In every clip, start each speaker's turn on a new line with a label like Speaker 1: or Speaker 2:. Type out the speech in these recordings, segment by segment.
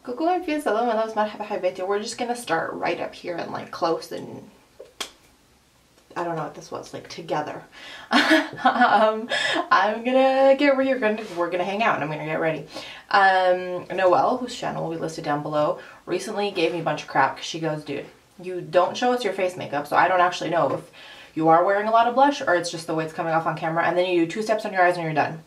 Speaker 1: Google infused hello, my loves, marhaba habibi. We're just gonna start right up here and like close and I don't know what this was, like together. I'm gonna get where we're gonna hang out and I'm gonna get ready. Noelle, whose channel will be listed down below, recently gave me a bunch of crap because she goes, dude, you don't show us your face makeup, so I don't actually know if you are wearing a lot of blush or it's just the way it's coming off on camera, and then you do 2 steps on your eyes and you're done.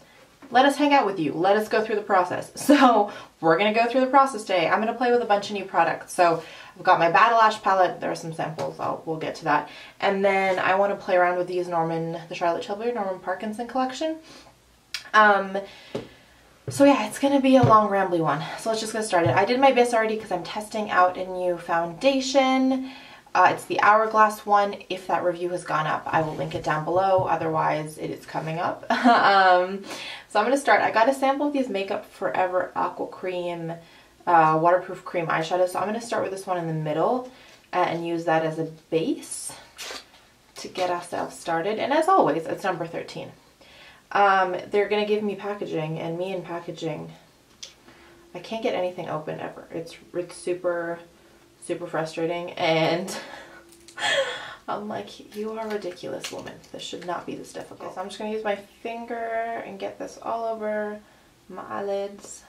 Speaker 1: Let us hang out with you. Let us go through the process. So we're going to go through the process today. I'm going to play with a bunch of new products. So I've got my Batalash palette. There are some samples. We'll get to that. And then I want to play around with these the Charlotte Tilbury Norman Parkinson collection. So yeah, it's going to be a long rambly one. So let's just get started. I did my best already because I'm testing out a new foundation. It's the Hourglass one. If that review has gone up, I will link it down below. Otherwise, it is coming up. So I'm going to start. I got a sample of these Makeup Forever Aqua Cream waterproof cream eyeshadow. So I'm going to start with this one in the middle and use that as a base to get ourselves started. And as always, it's number 13. They're going to give me packaging, and me and packaging, I can't get anything open ever. It's super frustrating, and I'm like, you are ridiculous, woman. This should not be this difficult. Okay, so I'm just going to use my finger and get this all over my eyelids,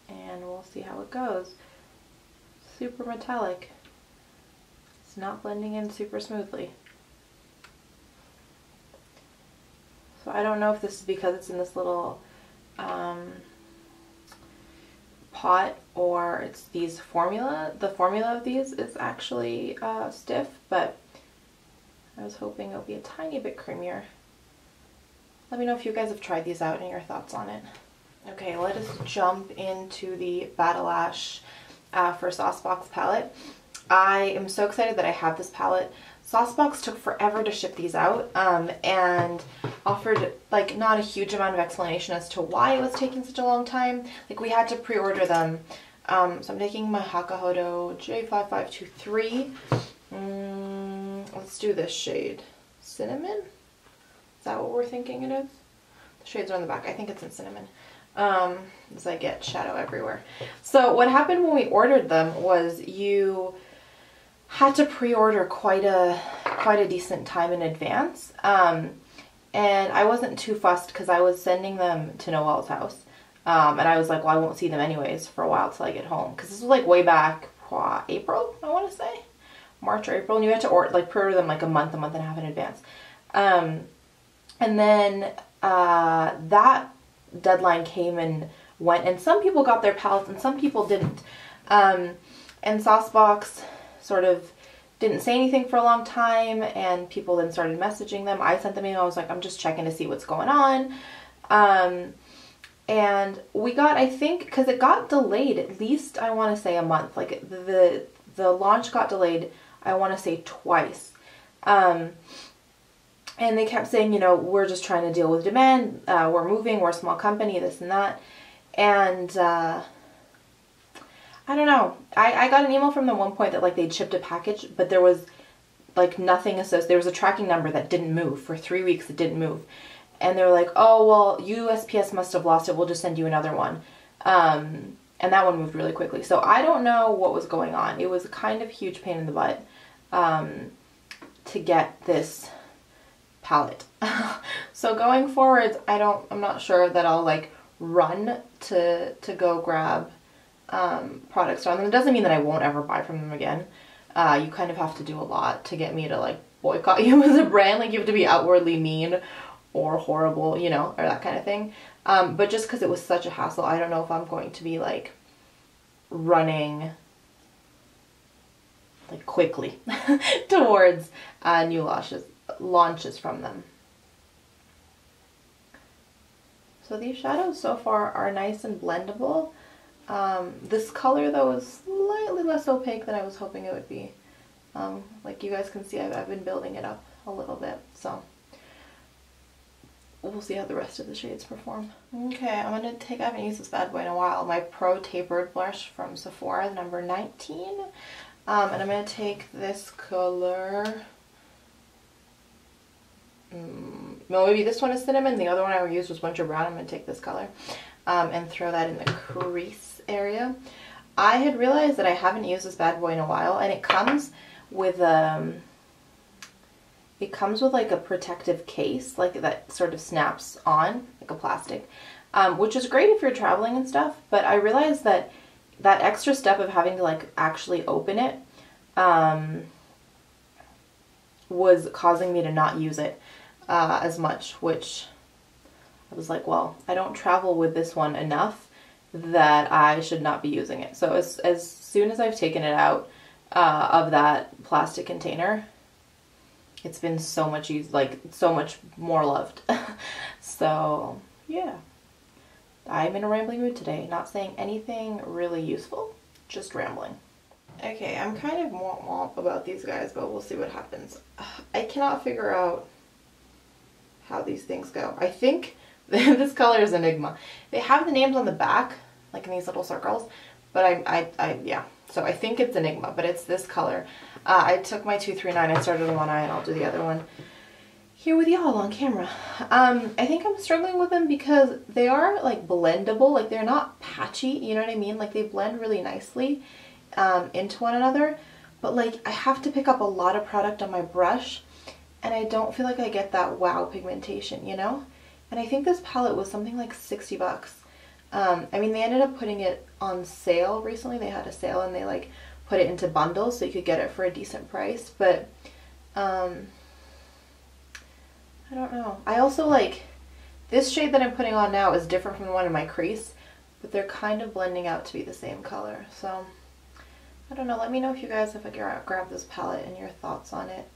Speaker 1: and we'll see how it goes. Super metallic. It's not blending in super smoothly. So I don't know if this is because it's in this little pot, or it's the formula of these is actually stiff, but I was hoping it would be a tiny bit creamier. Let me know if you guys have tried these out and your thoughts on it. Okay, let us jump into the Batalash for Saucebox palette. I am so excited that I have this palette. Saucebox took forever to ship these out and offered like not a huge amount of explanation as to why it was taking such a long time. Like we had to pre-order them. So I'm taking my Hakuhodo J5523. Let's do this shade. Cinnamon? Is that what we're thinking it is? The shades are on the back. I think it's in cinnamon. As I get shadow everywhere. So what happened when we ordered them was you had to pre-order quite a decent time in advance, and I wasn't too fussed because I was sending them to Noelle's house, and I was like, well, I won't see them anyways for a while till I get home, because this was like way back April, I want to say March or April, and you had to pre-order them like a month and a half in advance, and then that deadline came and went, and some people got their palettes and some people didn't, and Saucebox sort of didn't say anything for a long time, and people then started messaging them. I sent them email. I was like, I'm just checking to see what's going on. And we got, I think, because it got delayed at least, I want to say a month. Like the launch got delayed, I want to say twice. And they kept saying, you know, we're just trying to deal with demand. We're moving. We're a small company, this and that. And I don't know. I got an email from them at one point that like they'd shipped a package, but there was like nothing associated. There was a tracking number that didn't move. For 3 weeks it didn't move. And they were like, oh, well, USPS must have lost it. We'll just send you another one. And that one moved really quickly. So I don't know what was going on. It was a kind of huge pain in the butt to get this palette. So going forward, I'm not sure that I'll like run to go grab products on them. It doesn't mean that I won't ever buy from them again. You kind of have to do a lot to get me to like boycott you as a brand. Like you have to be outwardly mean or horrible, you know, or that kind of thing. But just because it was such a hassle, I don't know if I'm going to be like running like quickly towards new launches from them. So these shadows so far are nice and blendable. This color though is slightly less opaque than I was hoping it would be. Like you guys can see, I've been building it up a little bit, so we'll see how the rest of the shades perform. Okay, I haven't used this bad boy in a while. My Pro Tapered Blush from Sephora, number 19. And I'm going to take this color. Well, maybe this one is Cinnamon. The other one I used was Winter Brown. I'm going to take this color and throw that in the crease area. I had realized that I haven't used this bad boy in a while, and it comes with like a protective case, like that sort of snaps on, like a plastic, which is great if you're traveling and stuff, but I realized that that extra step of having to like actually open it was causing me to not use it as much, which I was like, well, I don't travel with this one enough that I should not be using it. So as soon as I've taken it out of that plastic container, it's been so much so much more loved. So yeah, I'm in a rambling mood today, not saying anything really useful, just rambling. Okay, I'm kind of womp about these guys, but we'll see what happens. I cannot figure out how these things go. I think this color is Enigma. They have the names on the back, like in these little circles, but yeah. So I think it's Enigma, but it's this color. I took my 239, I started on one eye, and I'll do the other one here with y'all on camera. I think I'm struggling with them because they are like blendable, like they're not patchy, you know what I mean? Like they blend really nicely into one another, but like I have to pick up a lot of product on my brush, and I don't feel like I get that wow pigmentation, you know? And I think this palette was something like 60 bucks. I mean, they ended up putting it on sale recently. They had a sale and they like put it into bundles so you could get it for a decent price, but I don't know. I also like this shade that I'm putting on now is different from the one in my crease, but they're kind of blending out to be the same color. So I don't know. Let me know if you guys, if I grab this palette, and your thoughts on it.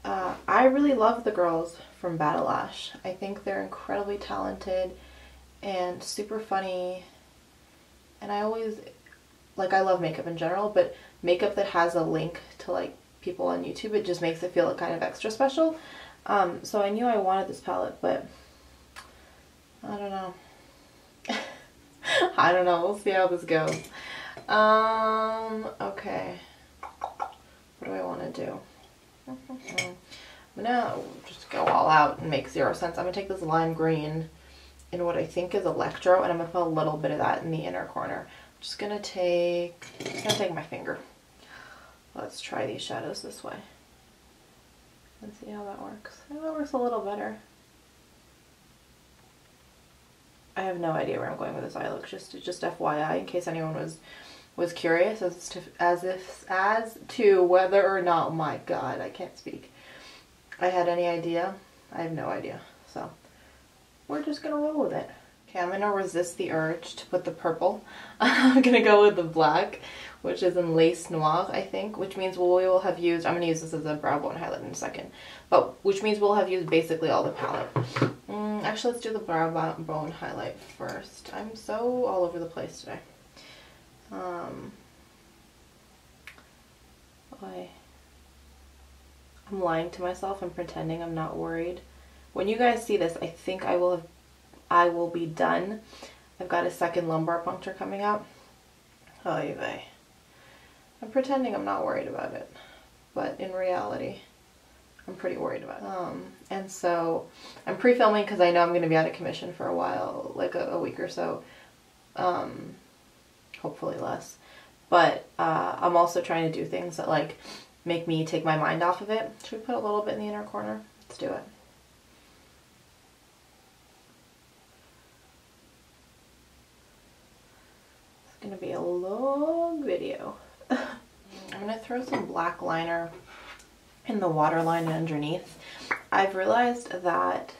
Speaker 1: I really love the girls from Batalash. I think they're incredibly talented and super funny, and I always, like, I love makeup in general, but makeup that has a link to like people on YouTube, it just makes it feel kind of extra special. So I knew I wanted this palette, but I don't know. I don't know. We'll see how this goes. Okay. What do I want to do? I'm gonna just go all out and make zero sense. I'm gonna take this lime green in what I think is Electro, and I'm gonna put a little bit of that in the inner corner. I'm just gonna take my finger. Let's try these shadows this way and see how that works. I think that works a little better. I have no idea where I'm going with this eye look. Just FYI, in case anyone was curious as to whether or not, oh my god, I can't speak, I had any idea. I have no idea. So we're just gonna roll with it. Okay, I'm gonna resist the urge to put the purple. I'm gonna go with the black, which is in Lace Noir, I think, which means we will have used, I'm gonna use this as a brow bone highlight in a second, but which means we'll have used basically all the palette. Actually, let's do the brow bone highlight first. I'm so all over the place today. I'm lying to myself and pretending I'm not worried. When you guys see this, I think I will be done. I've got a second lumbar puncture coming up. Oy vey. I'm pretending I'm not worried about it, but in reality, I'm pretty worried about it. And so I'm pre-filming because I know I'm going to be out of commission for a while, like a week or so. Hopefully less. But I'm also trying to do things that like make me take my mind off of it. Should we put a little bit in the inner corner? Let's do it. It's going to be a long video. I'm going to throw some black liner in the waterline underneath. I've realized that,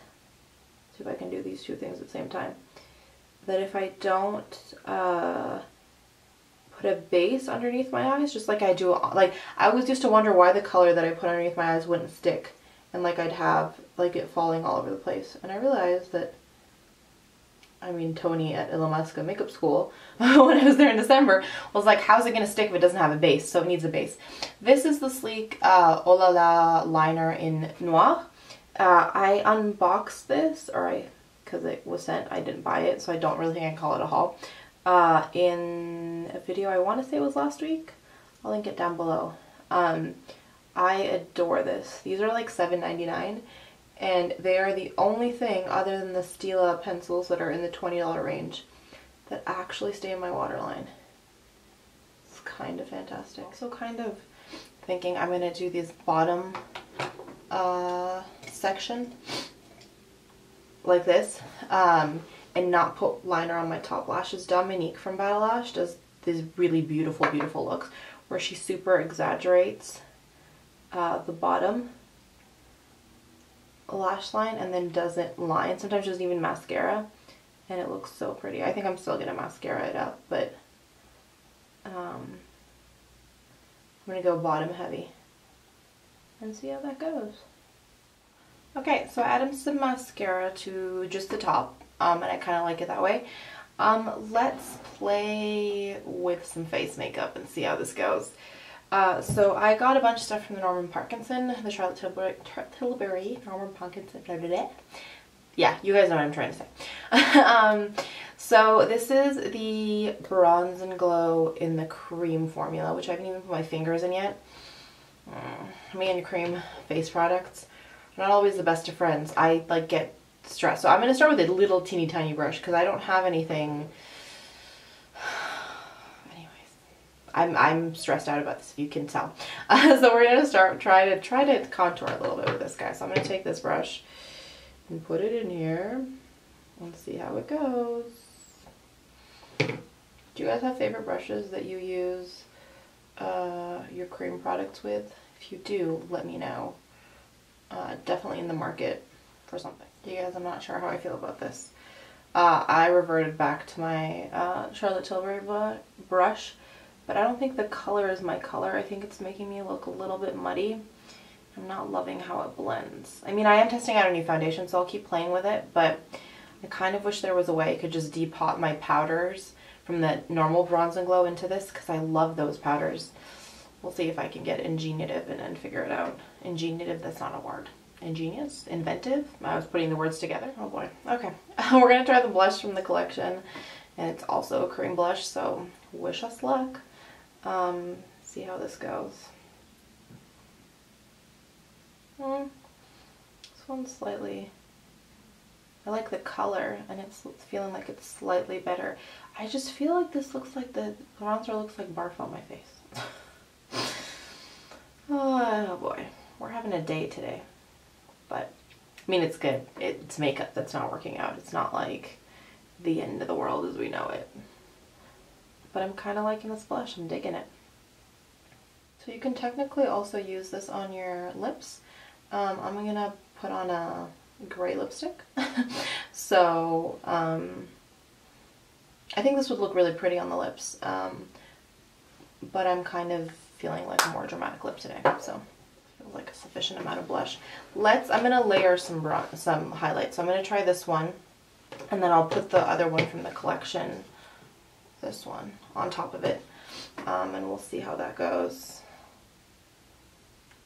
Speaker 1: see if I can do these two things at the same time, that if I don't put a base underneath my eyes, just like I do, like I always used to wonder why the color that I put underneath my eyes wouldn't stick, and like I'd have like it falling all over the place. And I realized that, I mean, Tony at Ilamasca Makeup School, when I was there in December, was like, how's it going to stick if it doesn't have a base? So it needs a base. This is the sleek Oh La La liner in Noir. I unboxed this, because it was sent, I didn't buy it, so I don't really think I can call it a haul, in a video I want to say was last week. I'll link it down below. I adore this. These are like $7.99. And they are the only thing other than the Stila pencils that are in the $20 range that actually stay in my waterline. kind of fantastic. Also kind of thinking I'm going to do this bottom section like this and not put liner on my top lashes. Dominique from Batalash does these really beautiful, beautiful looks where she super exaggerates the bottom lash line and then doesn't line. Sometimes she doesn't even mascara, and it looks so pretty. I think I'm still gonna mascara it up, but I'm gonna go bottom heavy and see how that goes. Okay, so I added some mascara to just the top, and I kind of like it that way. Let's play with some face makeup and see how this goes. So I got a bunch of stuff from the Norman Parkinson, the Charlotte Tilbury, Norman Parkinson, blah, blah, blah. Yeah, you guys know what I'm trying to say. So this is the Bronze and Glow in the cream formula, which I haven't even put my fingers in yet. Me and cream face products are not always the best of friends. I like get stressed. So I'm going to start with a little teeny tiny brush because I don't have anything. I'm stressed out about this, if you can tell. So we're gonna try to contour a little bit with this guy. So I'm gonna take this brush and put it in here and see how it goes. Do you guys have favorite brushes that you use your cream products with? If you do, let me know. Definitely in the market for something. You guys, I'm not sure how I feel about this. I reverted back to my Charlotte Tilbury brush. But I don't think the color is my color. I think it's making me look a little bit muddy. I'm not loving how it blends. I mean, I am testing out a new foundation, so I'll keep playing with it, but I kind of wish there was a way I could just depot my powders from the normal Bronze and Glow into this, because I love those powders. We'll see if I can get ingeniative and figure it out. Ingeniative, that's not a word. Ingenious? Inventive? I was putting the words together. Oh boy. Okay. We're going to try the blush from the collection, and it's also a cream blush, so wish us luck. See how this goes. This one's slightly, I like the color and it's feeling like it's slightly better. I just feel like this looks like the bronzer looks like barf on my face. Oh boy, we're having a day today. But I mean, it's good. It's makeup that's not working out. It's not like the end of the world as we know it. But I'm kind of liking this blush. I'm digging it. So you can technically also use this on your lips. I'm going to put on a gray lipstick. So I think this would look really pretty on the lips. But I'm kind of feeling like a more dramatic lip today. So feels like a sufficient amount of blush. I'm going to layer some highlights. So I'm going to try this one. And then I'll put the other one from the collection, this one, on top of it, and we'll see how that goes.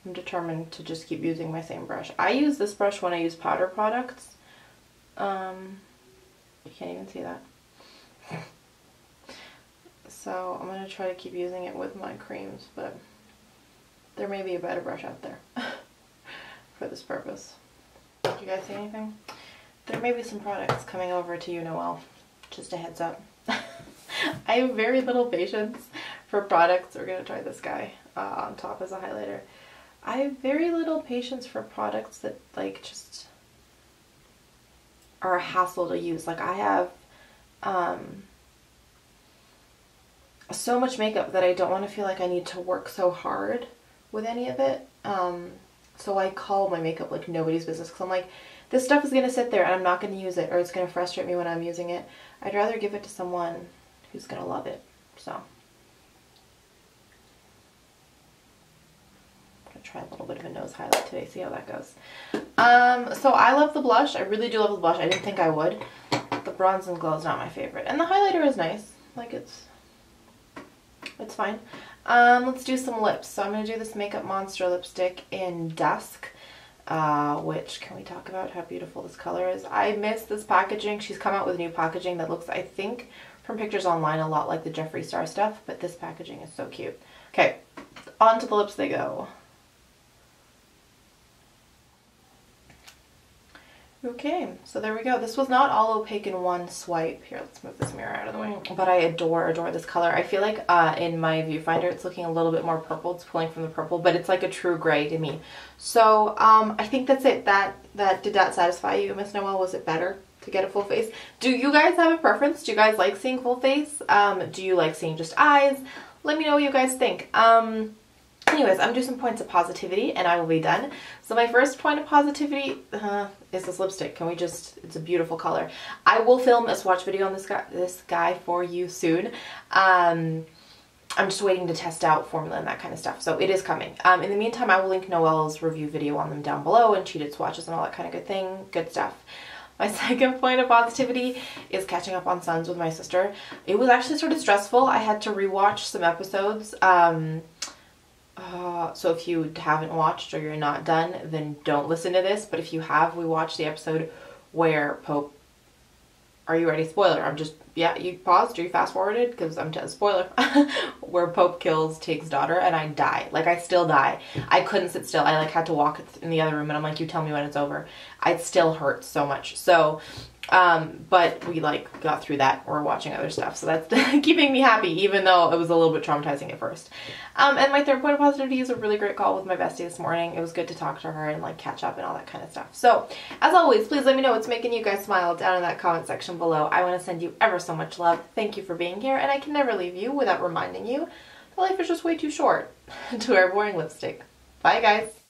Speaker 1: I'm determined to just keep using my same brush. I use this brush when I use powder products. You can't even see that. So I'm going to try to keep using it with my creams, but there may be a better brush out there for this purpose. Did you guys see anything? There may be some products coming over to you, Noel. Just a heads up. I have very little patience for products. We're going to try this guy on top as a highlighter. I have very little patience for products that like just are a hassle to use. Like I have so much makeup that I don't want to feel like I need to work so hard with any of it. So I call my makeup like nobody's business, because I'm like, this stuff is going to sit there and I'm not going to use it, or it's going to frustrate me when I'm using it. I'd rather give it to someone who's going to love it. So I'm going to try a little bit of a nose highlight today, see how that goes. So I love the blush. I really do love the blush. I didn't think I would. The Bronze and Glow is not my favorite. And the highlighter is nice. Like it's fine. Let's do some lips. So I'm going to do this Makeup Monster lipstick in Dusk. Which, can we talk about how beautiful this color is? I miss this packaging. She's come out with new packaging that looks, I think, from pictures online, a lot like the Jeffree Star stuff, but this packaging is so cute. Okay, onto the lips they go. Okay, so there we go. This was not all opaque in one swipe. Here, let's move this mirror out of the way. But I adore this color. I feel like in my viewfinder it's looking a little bit more purple. It's pulling from the purple, but it's like a true gray to me. So I think that's it. Did that satisfy you, Miss Noelle? Was it better to get a full face? Do you guys have a preference? Do you guys like seeing full face? Do you like seeing just eyes? Let me know what you guys think. Anyways, I'm gonna do some points of positivity and I will be done. So my first point of positivity is this lipstick. Can we just, it's a beautiful color. I will film a swatch video on this guy for you soon. I'm just waiting to test out formula and that kind of stuff. So it is coming. In the meantime, I will link Noelle's review video on them down below and cheated swatches and all that kind of good stuff. My second point of positivity is catching up on Sons with my sister. It was actually sort of stressful. I had to rewatch some episodes. So if you haven't watched or you're not done, then don't listen to this. But if you have, we watched the episode where Pope... Are you ready? Spoiler. Yeah, you paused or you fast forwarded? Because I'm spoiler. Where Pope kills Tig's daughter and I die. Like, I still die. I couldn't sit still. I like had to walk in the other room and I'm like, you tell me when it's over. It still hurts so much. So, but we like got through that. We're watching other stuff. So that's keeping me happy, even though it was a little bit traumatizing at first. And my third point of positivity is a really great call with my bestie this morning. It was good to talk to her and like catch up and all that kind of stuff. So as always, please let me know what's making you guys smile down in that comment section below. I want to send you ever so much love. Thank you for being here. And I can never leave you without reminding you that life is just way too short to wear boring lipstick. Bye guys.